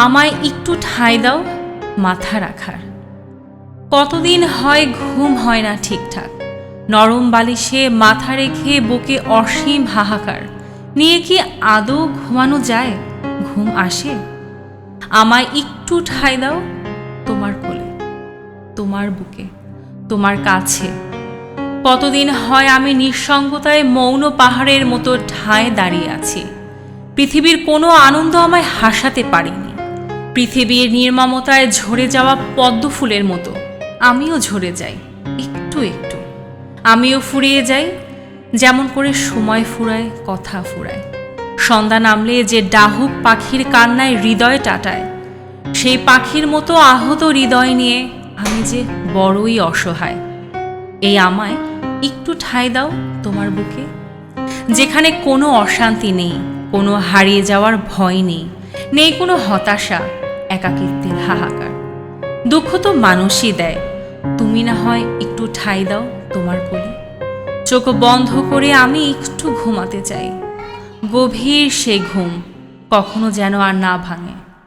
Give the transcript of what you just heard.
আমায় একটু ঠাঁই দাও মাথা রাখার। কতদিন হয় ঘুম হয় না ঠিকঠাক, নরম বালিশে মাথা রেখে বুকে অসীম হাহাকার নিয়ে কি আদৌ ঘুমানো যায়, ঘুম আসে? আমায় একটু ঠাঁই দাও তোমার কোলে, তোমার বুকে, তোমার কাছে। কতদিন হয় আমি নিঃসঙ্গতায় মৌন পাহাড়ের মতো ঠায় দাঁড়িয়ে আছি। পৃথিবীর কোনো আনন্দ আমায় হাসাতে পারেনি। পৃথিবীর নির্মমতায় ঝরে যাওয়া পদ্ম ফুলের মতো আমিও ঝরে যাই একটু একটু। আমিও ফুরিয়ে যাই, যেমন করে সময় ফুরায়, কথা ফুরায়। সন্ধ্যা নামলে যে ডাহুক পাখির কান্নায় হৃদয় টাটায়, সেই পাখির মতো আহত হৃদয় নিয়ে আমি যে বড়ই অসহায়। এই আমায় একটু ঠাঁই দাও তোমার বুকে, যেখানে কোনো অশান্তি নেই, কোনো হারিয়ে যাওয়ার ভয় নেই, নেই কোনো হতাশা, একাকিত্বের হাহাকার। দুঃখ তো মানুষই দেয়, তুমি না হয় একটু ঠাঁই দাও তোমার কোলে। চোখ বন্ধ করে আমি একটু ঘুমাতে চাই, গভীর সে ঘুম কখনো যেন আর না ভাঙে।